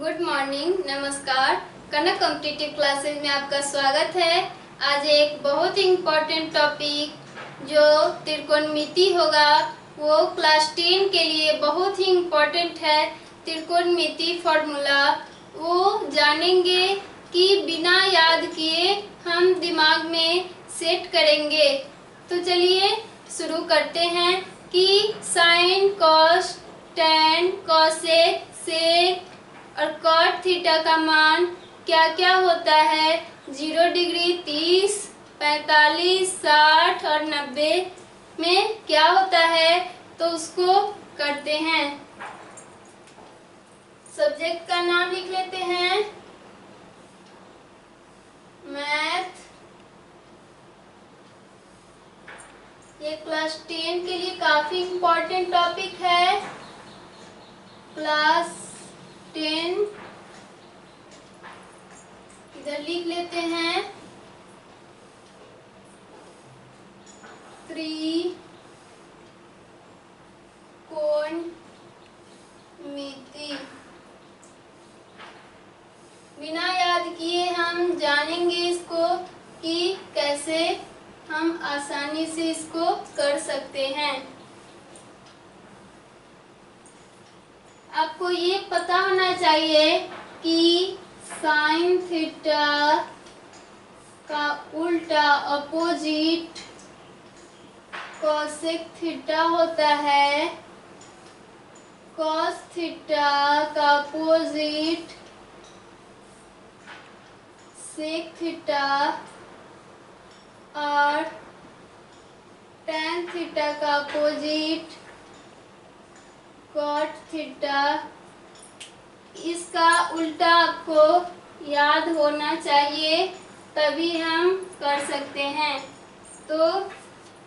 Good morning, नमस्कार। कनक competitive classes में आपका स्वागत है। आज एक बहुत ही इम्पोर्टेंट टॉपिक जो त्रिकोणमिति होगा वो क्लास 10 के लिए बहुत ही इम्पोर्टेंट है। त्रिकोणमिति फॉर्मूला वो जानेंगे कि बिना याद किए हम दिमाग में सेट करेंगे। तो चलिए शुरू करते हैं कि साइन, कॉस, टैन, कॉसेक, सेक और कॉट थीटा का मान क्या क्या होता है। 0 डिग्री, 30, 45, 60 और 90 में क्या होता है, तो उसको करते हैं। सब्जेक्ट का नाम लिख लेते हैं, मैथ। ये क्लास 10 के लिए काफी इम्पोर्टेंट टॉपिक है। क्लास 10 इधर लिख लेते हैं, त्रिकोणमिति। बिना याद किए हम जानेंगे इसको कि कैसे हम आसानी से इसको कर सकते हैं। आपको ये पता होना चाहिए कि साइन थीटा का उल्टा अपोजिट कॉसेक थीटा होता है। कॉस थीटा का अपोजिट सेक थीटा और टैन थीटा का अपोजिट कॉट थीटा। इसका उल्टा आपको याद होना चाहिए, तभी हम कर सकते हैं। तो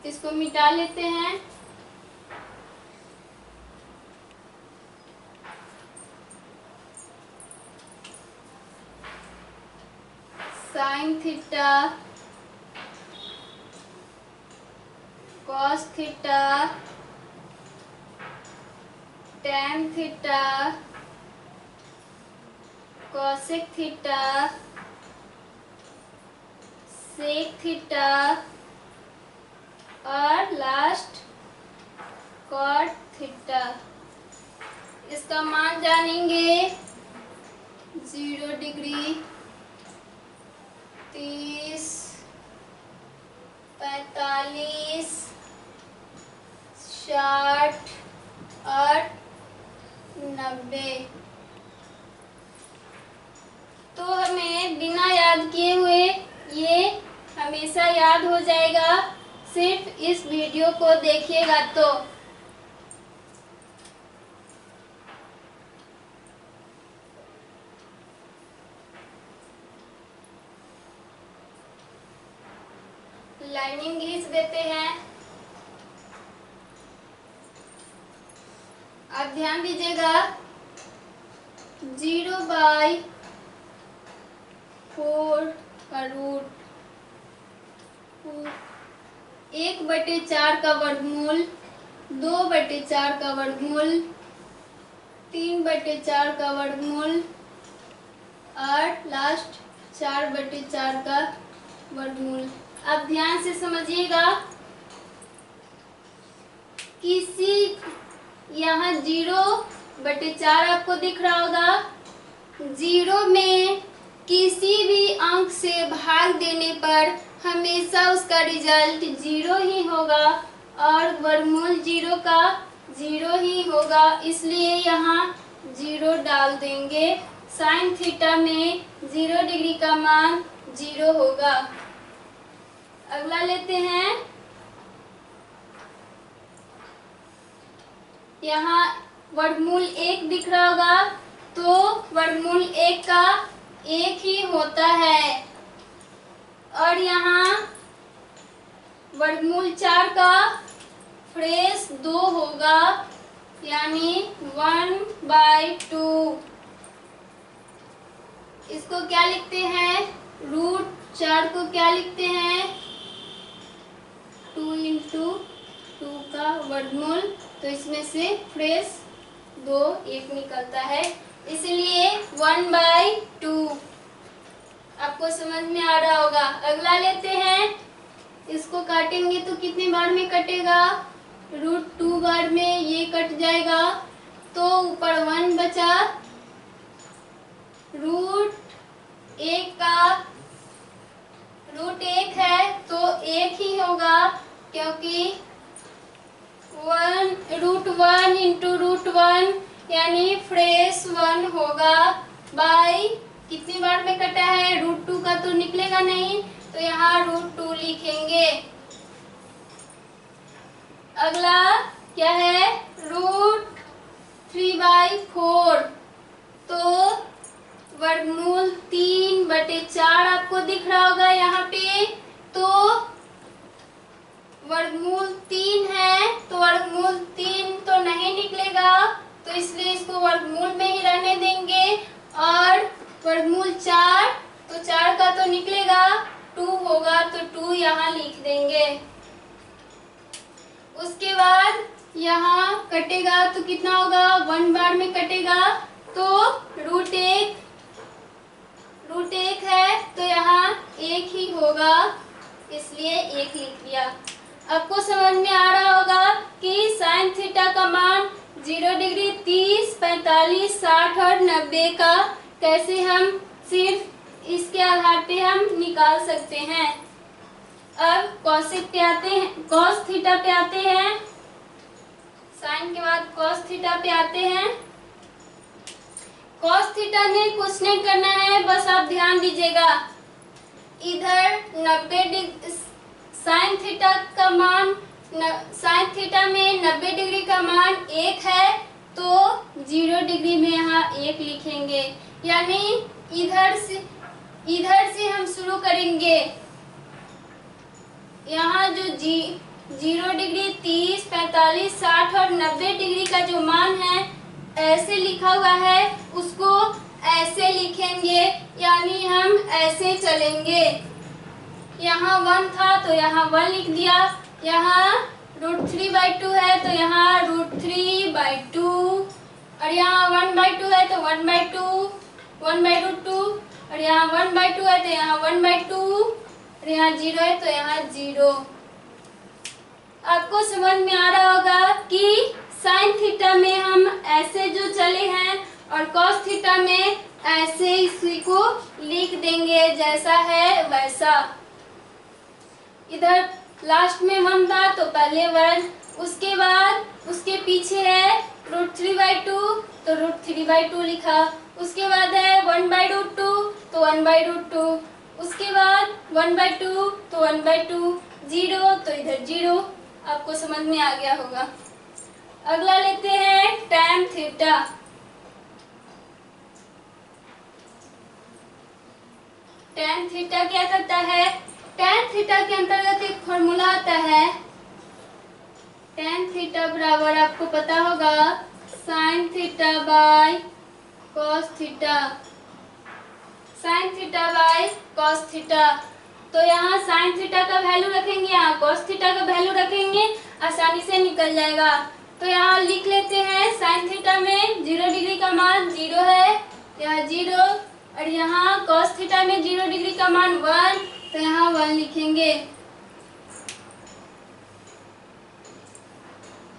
इसको मिटा लेते हैं। Sine theta, cos theta, tan theta, cosec theta, sec theta और लास्ट कॉट थीटा। इसका मान जानेंगे। 0 डिग्री, 30, 45, 60 और 90। तो हमें बिना याद किए हुए ये हमेशा याद हो जाएगा, सिर्फ इस वीडियो को देखिएगा तो। लाइनिंग खींच देते हैं। आप ध्यान दीजिएगा, 0/4 का रूट 1/4 का वर्गमूल, 2/4 का वर्गमूल, 3/4 का वर्गमूल और लास्ट 4/4 का वर्गमूल। अब ध्यान से समझिएगा, किसी यहाँ 0/4 आपको दिख रहा होगा। 0 में किसी भी अंक से भाग देने पर हमेशा उसका रिजल्ट 0 ही होगा और वर्गमूल 0 का 0 ही होगा, इसलिए यहाँ 0 डाल देंगे। साइन थीटा में 0 डिग्री का मान 0 होगा। अगला लेते हैं, यहाँ वर्गमूल 1 दिख रहा होगा, तो वर्गमूल 1 का 1 ही होता है। और यहाँ वर्गमूल 4 का फ्रेश 2 होगा, यानी 1/2। इसको क्या लिखते हैं, √4 को क्या लिखते हैं, 2 × 2 का वर्गमूल। तो इसमें से फ्रेश 2 1 निकलता है। इसलिए 1/2। आपको समझ में आ रहा होगा। अगला लेते हैं, इसको काटेंगे तो कितने बार में कटेगा, √2 बार में ये कट जाएगा, तो ऊपर 1 बचा, √1 का √1 है तो 1 ही होगा, क्योंकि √1 इंटू √1 यानी फ्रेश 1 होगा। बाई कितनी बार में कटा है, √2 का तो निकलेगा नहीं, तो यहाँ √2 लिखेंगे। अगला क्या है, √3/4, तो वर्गमूल 3/4 आपको दिख रहा होगा यहाँ पे, तो वर्गमूल 3 है, तो वर्गमूल 3 तो नहीं निकलेगा, तो इसलिए इसको वर्गमूल में ही रहने देंगे। और वर्गमूल 4, तो 4 का तो निकलेगा, 2 होगा, तो 2 यहाँ लिख देंगे। उसके बाद यहाँ कटेगा तो कितना होगा, 1 बार में कटेगा, तो √1 है, तो यहाँ 1 ही होगा, इसलिए 1 लिख दिया। आपको समझ में आ रहा होगा कि साइन थीटा का मान 0 डिग्री, 30, 45, 60 और 90 का कैसे हम सिर्फ इसके आधार पे हम निकाल सकते हैं। अब कॉसिक पे आते हैं, कॉस थीटा पे आते हैं, साइन के बाद कॉस थीटा पे आते हैं। कॉस थीटा में कुछ नहीं करना है, बस आप ध्यान दीजिएगा, इधर 90 डिग्री साइन थीटा का मान, साइन थीटा में 90 डिग्री का मान 1 है, तो 0 डिग्री में यहाँ 1 लिखेंगे, यानी इधर से हम शुरू करेंगे। यहाँ जो 0 डिग्री, 30, 45, 60 और 90 डिग्री का जो मान है ऐसे लिखा हुआ है, उसको ऐसे लिखेंगे, यानी हम ऐसे चलेंगे। यहाँ 1 था तो यहाँ 1 लिख दिया, यहाँ √3/2 है तो यहाँ √3/2, और यहाँ 1/2 है तो 1/2, 1/√2, और यहाँ 1/2 है तो यहाँ 1/2, और यहाँ 0 है तो यहाँ 0। आपको समझ में आ रहा होगा कि साइन थीटा में हम ऐसे जो चले हैं, और कॉस थीटा में ऐसे इसी को लिख देंगे, जैसा है वैसा। इधर लास्ट में 1 था तो पहले 1, उसके बाद उसके पीछे है √3/2 तो √3/2 लिखा, उसके बाद है 1/√2 तो 1/√2, उसके बाद 1/2 तो 1/2, 0 तो इधर 0। आपको समझ में आ गया होगा। अगला लेते हैं tan थीटा। tan थीटा क्या करता है, tan थीटा के अंतर्गत एक फॉर्मूला आता है, tan थीटा बराबर आपको पता होगा sin theta by cos theta, sin theta by cos theta. तो यहाँ sin थीटा का वैल्यू रखेंगे, यहाँ cos थीटा का वैल्यू रखेंगे, आसानी से निकल जाएगा। तो यहाँ लिख लेते हैं, sin थीटा में 0 डिग्री का मान 0 है, यहाँ 0, और यहाँ cos थीटा में 0 डिग्री का मान 1, तो यहाँ 1 लिखेंगे।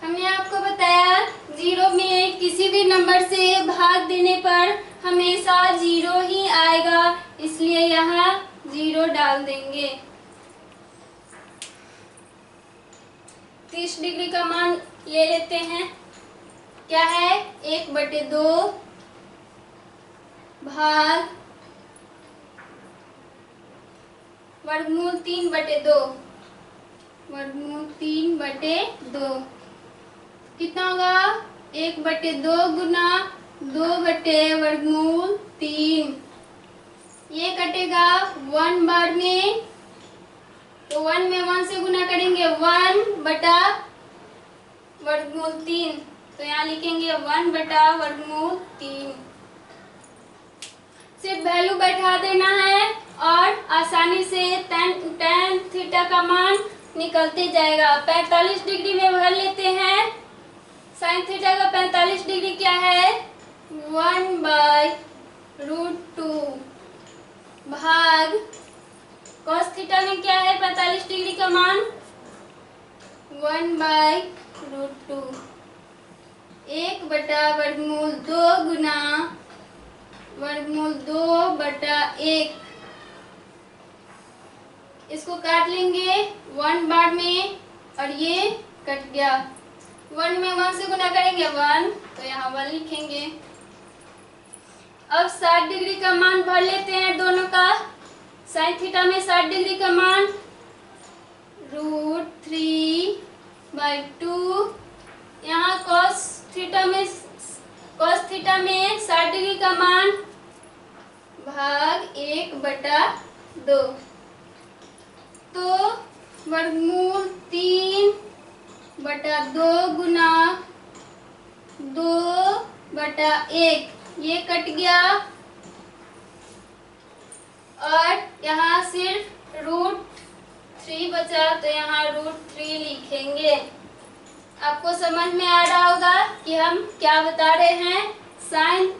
हमने आपको बताया 0 में किसी भी नंबर से भाग देने पर हमेशा 0 ही आएगा, इसलिए यहाँ 0 डाल देंगे। 30 डिग्री का मान ले लेते हैं, क्या है 1/2 भाग वर्गमूल 3/2, वर्गमूल 3/2 कितना होगा, 1/2 गुना 2/वर्गमूल 3, ये कटेगा 1 बार में, तो 1 में 1 से गुना करेंगे, 1/वर्गमूल 3, तो यहाँ लिखेंगे 1/वर्गमूल 3। सिर्फ वैल्यू बैठा देना है और आसानी से tan थीटा का मान निकलते जाएगा। 45 डिग्री में भर लेते हैं, साइन थीटा का 45 डिग्री क्या है, 1/√2 भाग cos थीटा में क्या है 45 डिग्री का मान 1/√2 1/√2 गुना √2/1 इसको काट लेंगे 1 बार में और ये कट गया 1 में 1 से गुना करेंगे 1 तो यहाँ 1 लिखेंगे। अब 60 डिग्री का मान भर लेते हैं दोनों का। साइन थीटा में 60 डिग्री का मान √3/2 यहाँ cos थीटा में 60 डिग्री का मान भाग 1/2 तो वर्गमूल 3/2 गुना 2/1 ये कट गया और यहाँ सिर्फ √3 बचा तो यहाँ √3 लिखेंगे। आपको समझ में आ रहा होगा कि हम क्या बता रहे हैं। साइन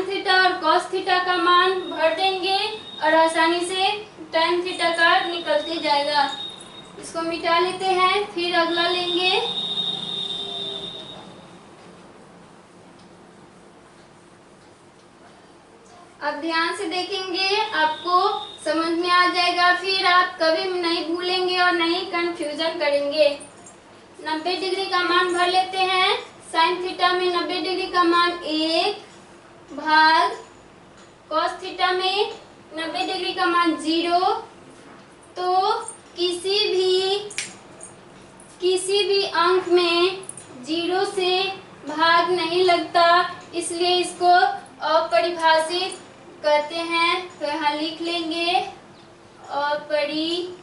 थीटा और cos थीटा का मान भर देंगे और आसानी से tan थीटा का निकलते जाएगा। इसको मिटा लेते हैं फिर अगला लेंगे। अब ध्यान से देखेंगे आपको समझ में आ जाएगा, फिर आप कभी नहीं भूलेंगे और नहीं कंफ्यूजन करेंगे। 90 डिग्री का मान भर लेते हैं। साइन थीटा में 90 डिग्री का मान 1 भाग cos थीटा में 90 डिग्री का मान 0 तो किसी भी अंक में 0 से भाग नहीं लगता, इसलिए इसको अपरिभाषित कहते हैं। तो यहाँ लिख लेंगे अपरिभाषित,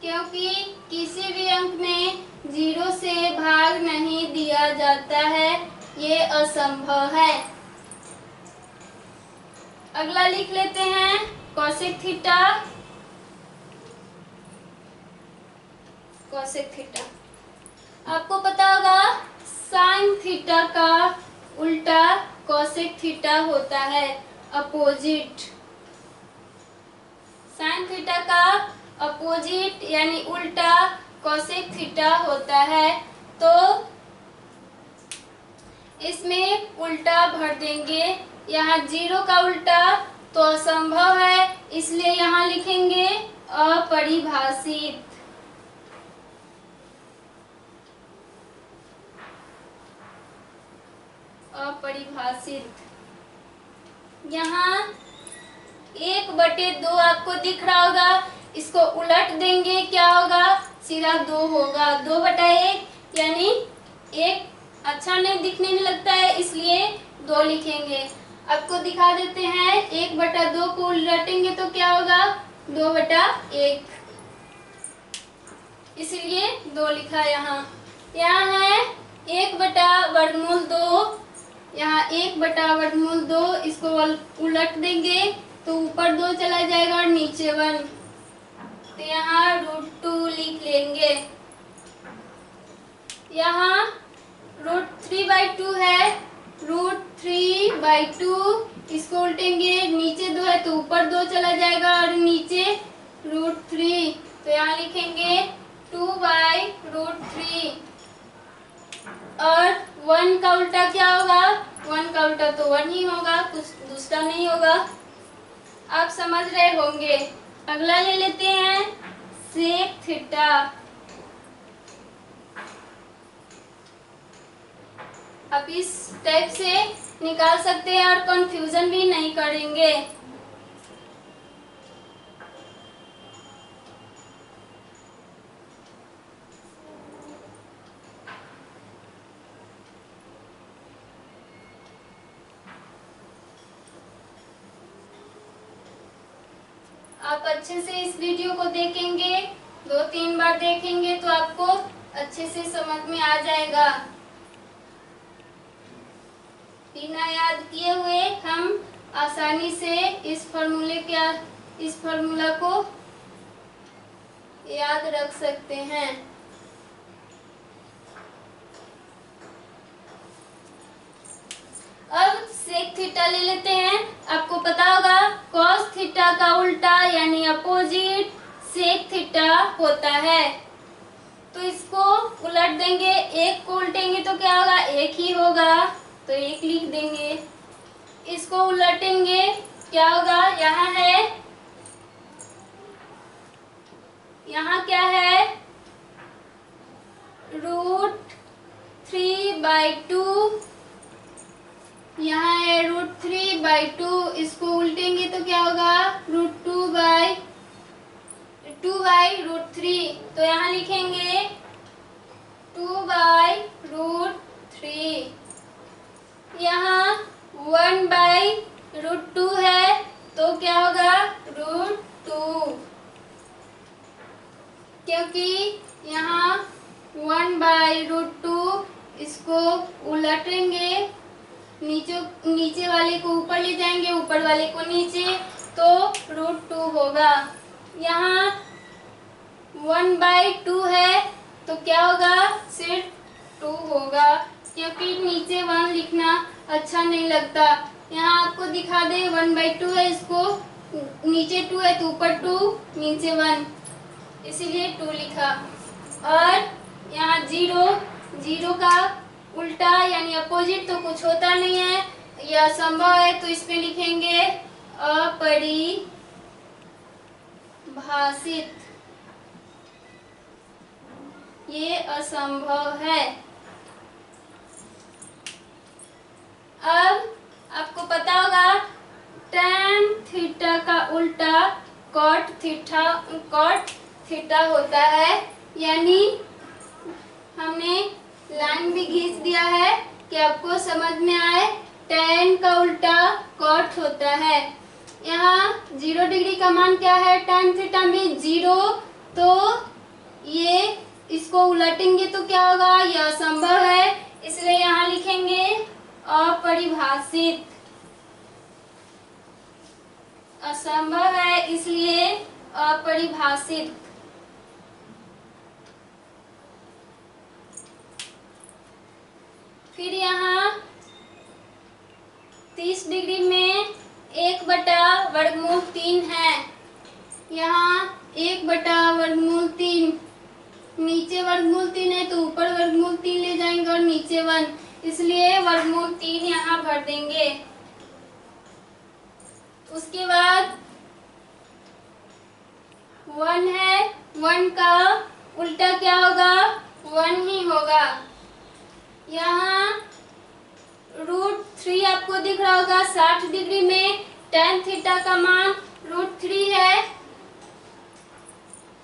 क्योंकि किसी भी अंक में 0 से भाग नहीं दिया जाता है, ये असंभव है। अगला लिख लेते हैं कोसेक थीटा। आपको पता होगा साइन थीटा का उल्टा कोसेक थीटा होता है, अपोजिट। साइन थीटा का अपोजिट यानी उल्टा कोसेक थीटा होता है, तो इसमें उल्टा भर देंगे। यहाँ 0 का उल्टा तो असंभव है, इसलिए यहाँ लिखेंगे अपरिभाषित। यहाँ 1/2 आपको दिख रहा होगा, इसको उलट देंगे क्या होगा, सीधा 2 होगा। 2/1 यानी 1 अच्छा नहीं दिखने में लगता है, इसलिए 2 लिखेंगे। आपको दिखा देते हैं 1/2 को उलटेंगे तो क्या होगा 2/1, इसलिए 2 लिखा। यहाँ है 1/√2, यहाँ 1/√2 इसको उलट देंगे तो ऊपर 2 चला जाएगा और नीचे 1, तो यहाँ √2 लिख लेंगे। यहाँ √3/2 है, √3/2 इसको उल्टेंगे, नीचे 2 है तो ऊपर 2 चला जाएगा और नीचे √3, तो यहाँ लिखेंगे 2/√3। और 1 का उल्टा क्या होगा, 1 का उल्टा तो 1 ही होगा, कुछ दूसरा नहीं होगा। आप समझ रहे होंगे। अगला ले लेते हैं सेक थीटा। आप इस टाइप से निकाल सकते हैं और कंफ्यूजन भी नहीं करेंगे। आप अच्छे से इस वीडियो को देखेंगे, 2-3 बार देखेंगे तो आपको अच्छे से समझ में आ जाएगा। बिना याद किए हुए हम आसानी से इस फॉर्मूला को याद रख सकते हैं। थीटा ले लेते हैं। आपको पता होगा कॉस थीटा का उल्टा यानी अपोजिट सेक थीटा होता है। तो इसको उलट देंगे, एक को उल्टेंगे तो क्या होगा, एक ही होगा, तो एक लिख देंगे। इसको उलटेंगे क्या होगा, यहाँ है, यहाँ क्या है, √3/2, यहाँ है √3/2। इसको उल्टेंगे तो क्या होगा, √2/√3। तो यहाँ लिखेंगे 2/√3। यहाँ 1/√2 है तो क्या होगा, √2, क्योंकि यहाँ 1/√2, इसको उलटेंगे, नीचे वाले को ऊपर ले जाएंगे, ऊपर वाले को नीचे, तो √2 होगा। यहाँ 1/2 है तो क्या होगा, सिर्फ 2 होगा, क्योंकि नीचे 1 लिखना अच्छा नहीं लगता। यहाँ आपको दिखा दे 1/2 है, इसको नीचे 2 है तो ऊपर 2, नीचे 1, इसीलिए 2 लिखा। और यहाँ 0 का उल्टा यानी अपोजिट तो कुछ होता नहीं है, यह असंभव है, तो इसमें लिखेंगे अपरिभाषित, ये असंभव है। अब आपको पता होगा tan थीटा का उल्टा cot थीटा होता है, यानी हमने लाइन भी खींच दिया है कि आपको समझ में आए। tan का उल्टा cot होता है। यहाँ 0 डिग्री का मान क्या है, tan थीटा में 0, तो ये इसको उलटेंगे तो क्या होगा, यह असंभव है, इसलिए यहाँ लिखेंगे अपरिभाषित, असंभव है इसलिए अपरिभाषित। फिर यहाँ 30 डिग्री में 1/√3 है, यहाँ 1/√3, नीचे √3 है तो ऊपर √3 ले जाएंगे और नीचे 1, इसलिए √3 यहाँ भर देंगे। उसके बाद 1 है, 1 का उल्टा क्या होगा, 1 ही होगा। यहाँ √3 आपको दिख रहा होगा, 60 डिग्री में tan थीटा का मान √3 है,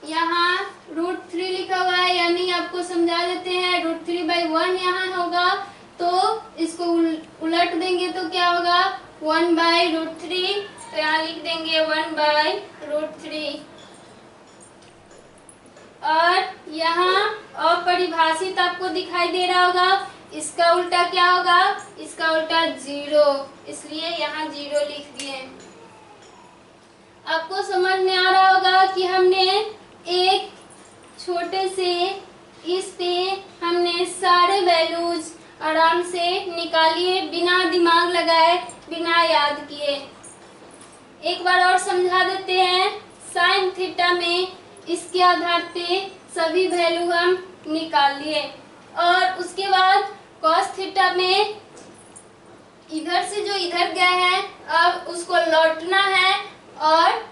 यहाँ √3 लिखा हुआ है, यानी आपको समझा देते हैं √3/1 यहाँ होगा, तो इसको उलट देंगे तो क्या होगा, 1/√3, तो यहाँ लिख देंगे 1/√3। और यहाँ अपरिभाषित आपको दिखाई दे रहा होगा, इसका उल्टा क्या होगा, इसका उल्टा 0, इसलिए यहाँ 0 लिख दिए। आपको समझ में आ रहा होगा कि हमने एक छोटे से इस पे हमने सारे वैल्यूज आराम से निकालिए, बिना दिमाग लगाए, बिना याद किए। एक बार और समझा देते हैं। साइन थीटा में इसके आधार पे सभी वैल्यू हम निकाल लिए, और उसके बाद कॉस थीटा में इधर से जो इधर गया है अब उसको लौटना है, और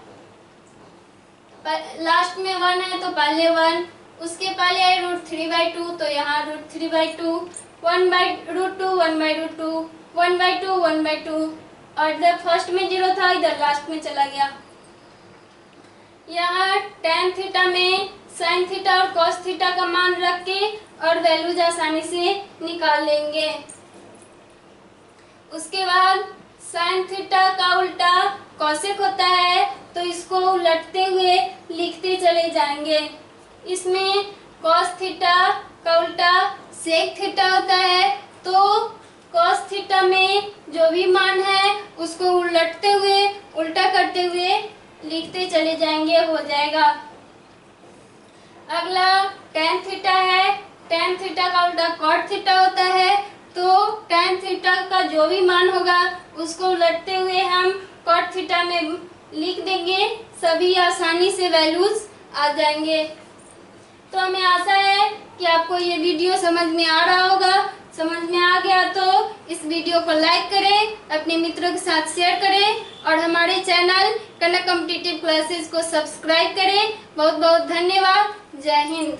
लास्ट में 1 है तो पहले 1, उसके पहले है √3/2 तो यहाँ √3/2, 1/√2, 1/√2, 1/2, 1/2, और इधर फर्स्ट में 0 था, इधर लास्ट में चला गया। यहाँ tan थीटा में sin थीटा और cos थीटा का मान रख के और वैल्यूज आसानी से निकाल लेंगे। उसके बाद sin थीटा का उल्टा cosec होता है, तो इसको उलटते हुए लिखते चले जाएंगे। इसमें cos थीटा का उल्टा sec थीटा होता है, तो cos थीटा में जो भी मान है उसको उलटते हुए, उल्टा करते हुए लिखते चले जाएंगे, हो जाएगा। अगला tan थीटा है, tan थीटा का उल्टा cot थीटा होता है, तो tan थीटा थीटा का जो भी मान होगा उसको उलटते हुए हम कॉट थीटा में लिख देंगे, सभी आसानी से वैल्यूज आ जाएंगे। तो हमें आशा है कि आपको ये वीडियो समझ में आ रहा होगा। समझ में आ गया तो इस वीडियो को लाइक करें, अपने मित्रों के साथ शेयर करें और हमारे चैनल कनक कॉम्पिटिटिव क्लासेस को सब्सक्राइब करें। बहुत बहुत धन्यवाद। जय हिंद।